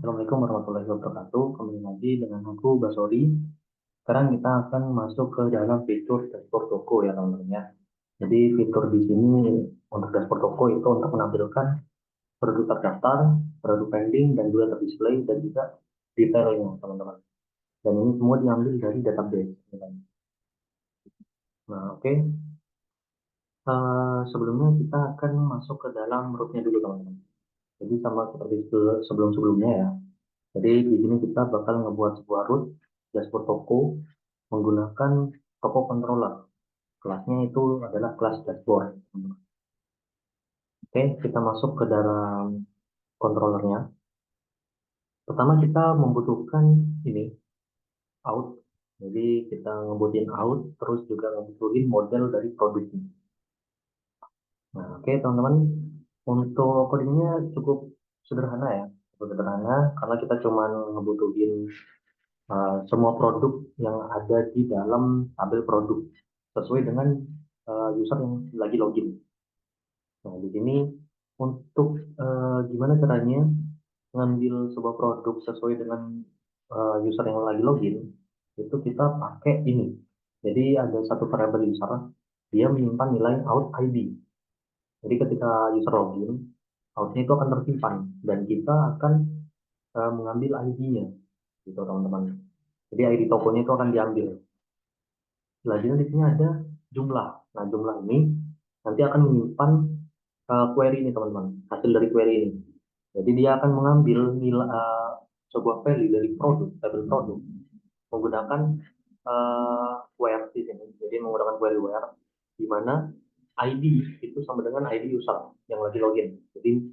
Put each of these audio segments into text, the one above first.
Assalamualaikum warahmatullahi wabarakatuh. Kembali lagi dengan aku Basori. Sekarang kita akan masuk ke dalam fitur dashboard toko ya teman-teman ya. Jadi fitur di sini untuk dashboard toko itu untuk menampilkan produk terdaftar, produk pending, dan juga terdisplay dan juga detailnya teman-teman. Dan ini semua diambil dari database. Teman-teman. Nah, oke. Sebelumnya kita akan masuk ke dalam rootnya dulu teman-teman. Jadi sama seperti sebelum-sebelumnya ya. Jadi di sini kita bakal ngebuat sebuah root dashboard toko menggunakan toko controller. Kelasnya itu adalah kelas dashboard. Oke, kita masuk ke dalam controllernya. Pertama kita membutuhkan ini out. Jadi kita ngebutin out, terus juga ngebutuhin model dari produknya. Nah, oke teman-teman, untuk codingnya cukup sederhana ya. Cukup sederhana karena kita cuma ngebutuhin semua produk yang ada di dalam tabel produk sesuai dengan user yang lagi login. Nah, di sini untuk gimana caranya ngambil sebuah produk sesuai dengan user yang lagi login, itu kita pakai ini. Jadi ada satu variabel user, dia menyimpan nilai out ID. Jadi ketika user login, outnya itu akan tersimpan dan kita akan mengambil ID-nya, gitu teman-teman. Jadi ID tokonya itu akan diambil. Selanjutnya di sini ada jumlah. Nah, jumlah ini nanti akan menyimpan query ini teman-teman, hasil dari query ini. Jadi dia akan mengambil nilai sebuah value dari produk, tabel produk, menggunakan where di sini. Jadi menggunakan query where, di mana ID itu sama dengan ID user yang lagi login. Jadi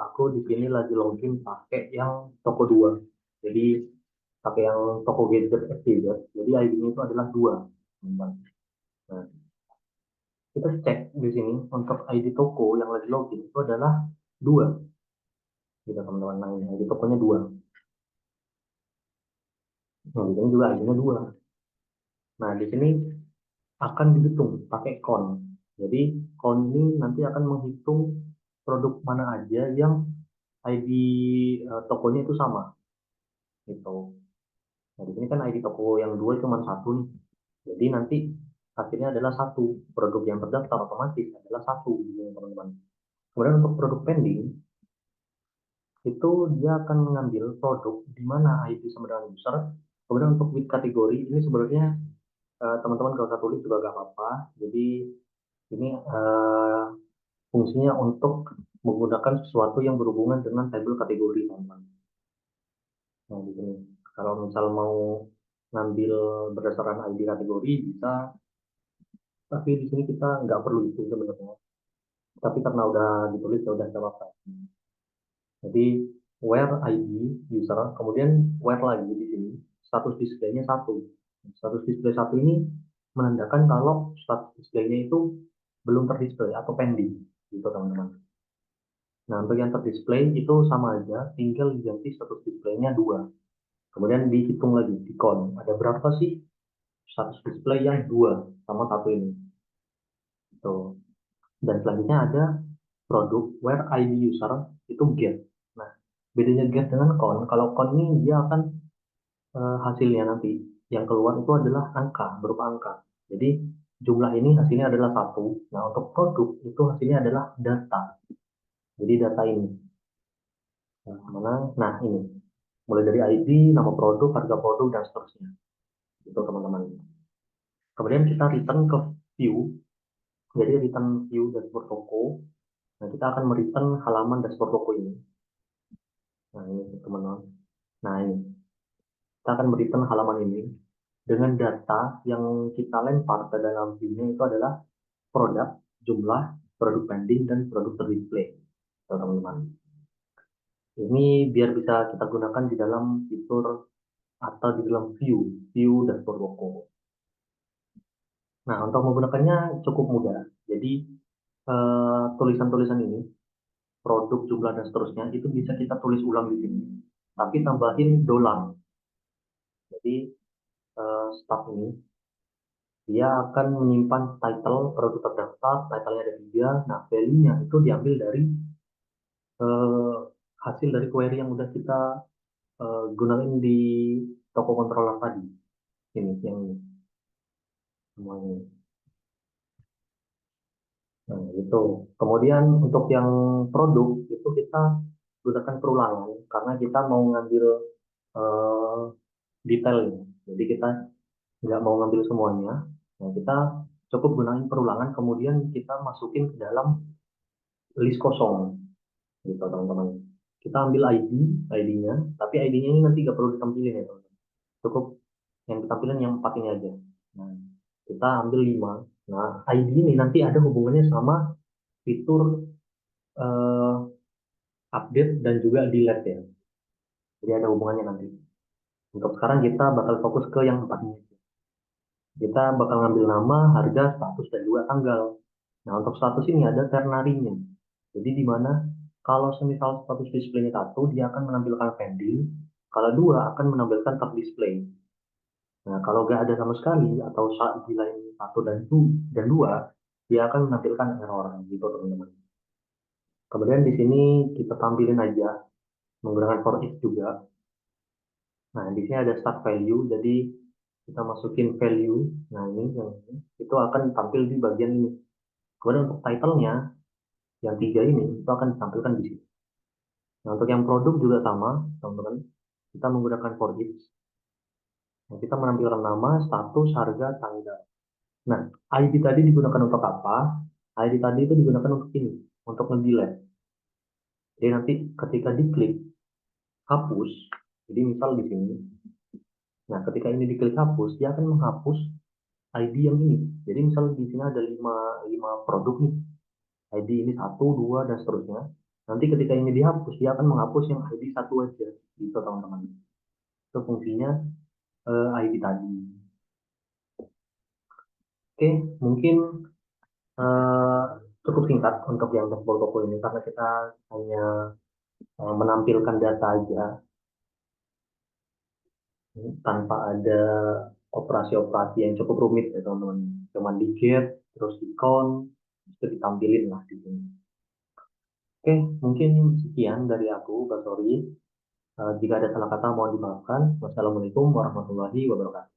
aku di sini lagi login pakai yang toko 2. Jadi pakai yang toko gadget activate. Jadi ID-nya itu adalah 2, teman-teman. Nah, kita cek di sini untuk ID toko yang lagi login itu adalah 2. Gitu teman-teman. Nah, ID tokonya 2. Nah, di sini juga ID-nya 2. Nah, di sini akan dihitung pakai count. Jadi count ini nanti akan menghitung produk mana aja yang ID tokonya itu sama gitu. Nah, di sini kan ID toko yang 2 cuma 1 nih. Jadi nanti hasilnya adalah 1. Produk yang terdaftar otomatis adalah 1 gitu, teman-teman. Kemudian untuk produk pending itu dia akan mengambil produk di mana ID sama dengan user. Kemudian untuk with kategori ini sebenarnya teman-teman kalau usah tulis juga gak apa-apa. Jadi ini fungsinya untuk menggunakan sesuatu yang berhubungan dengan tabel kategori, teman-teman. Nah, di sini kalau misal mau ngambil berdasarkan ID kategori bisa, tapi di sini kita nggak perlu itu sebenarnya. Tapi karena udah ditulis ya udah nggak apa-apa. Jadi where ID user, kemudian where lagi di sini status displaynya 1. Status display 1 ini menandakan kalau status displaynya itu belum terdisplay atau pending, gitu teman-teman. Nah, untuk yang terdisplay itu sama aja, tinggal diganti status displaynya 2. Kemudian dihitung lagi, di count. Ada berapa sih status display yang 2 sama 1 ini. Gitu. Dan selanjutnya ada produk where ID user itu get. Nah, bedanya get dengan count. Kalau count ini dia akan hasilnya nanti yang keluar itu adalah angka, berupa angka. Jadi jumlah ini hasilnya adalah 1. Nah, untuk produk itu hasilnya adalah data. Jadi data ini. Nah, mana? Nah, ini. Mulai dari ID, nama produk, harga produk, dan seterusnya. Itu teman-teman. Kemudian kita return ke view. Jadi return view dashboard toko. Nah, kita akan mereturn halaman dashboard toko ini. Nah, ini teman-teman. Nah, ini. Kita akan mereturn halaman ini dengan data yang kita lempar ke dalam view-nya itu adalah produk, jumlah, produk pending, dan produk terdisplay. Teman-teman. Ini biar bisa kita gunakan di dalam fitur atau di dalam view dashboard toko. Nah, untuk menggunakannya cukup mudah. Jadi, tulisan-tulisan ini, produk, jumlah, dan seterusnya, itu bisa kita tulis ulang di sini. Tapi tambahin dolar. Jadi, staf ini, dia akan menyimpan title produk terdaftar, title-nya ada 3. Nah, value-nya itu diambil dari hasil dari query yang udah kita gunain di toko controller tadi. Ini yang ini semua ini. Nah, itu. Kemudian untuk yang produk itu kita gunakan perulangan karena kita mau ngambil eh, detailnya. Jadi kita nggak mau ngambil semuanya. Nah, kita cukup gunain perulangan, kemudian kita masukin ke dalam list kosong, gitu teman-teman. Kita ambil ID-nya, tapi ID-nya ini nanti nggak perlu ditampilin ya teman-teman. Cukup yang ditampilin yang 4 ini aja. Nah, kita ambil 5. Nah, ID ini nanti ada hubungannya sama fitur eh, update dan juga delete ya. Jadi ada hubungannya nanti. Untuk sekarang kita bakal fokus ke yang 4 ini. Kita bakal ngambil nama, harga, status, dan juga tanggal. Nah, untuk status ini ada ternary-nya. Jadi di mana kalau semisal status display-nya 1, dia akan menampilkan pending. Kalau 2 akan menampilkan terdisplay. Nah, kalau nggak ada sama sekali atau saat di line 1 dan 2, dia akan menampilkan error gitu teman-teman. Kemudian di sini kita tampilin aja menggunakan for each juga. Nah, di sini ada start value, jadi kita masukin value. Nah, ini yang ini, itu akan tampil di bagian ini. Kemudian untuk title-nya, yang 3 ini, itu akan ditampilkan di sini. Nah, untuk yang produk juga sama, teman-teman. Kita menggunakan for each. Nah, kita menampilkan nama, status, harga, tanggal. Nah, ID tadi digunakan untuk apa? ID tadi itu digunakan untuk ini, untuk nge-delete. Jadi nanti ketika diklik hapus, jadi misal di sini, nah ketika ini diklik hapus, dia akan menghapus ID yang ini. Jadi misal di sini ada 5 produk nih, ID ini 1, 2, dan seterusnya. Nanti ketika ini dihapus, dia akan menghapus yang ID 1 aja, gitu teman-teman. Itu fungsinya ID tadi. Oke, mungkin eh, cukup singkat untuk yang dashboard toko ini karena kita hanya menampilkan data aja tanpa ada operasi-operasi yang cukup rumit ya teman-teman. Cuman di get, terus di count, itu ditampilin lah di sini. Oke, mungkin sekian dari aku, Kak Sori. Jika ada salah kata mohon dimaafkan. Wassalamualaikum warahmatullahi wabarakatuh.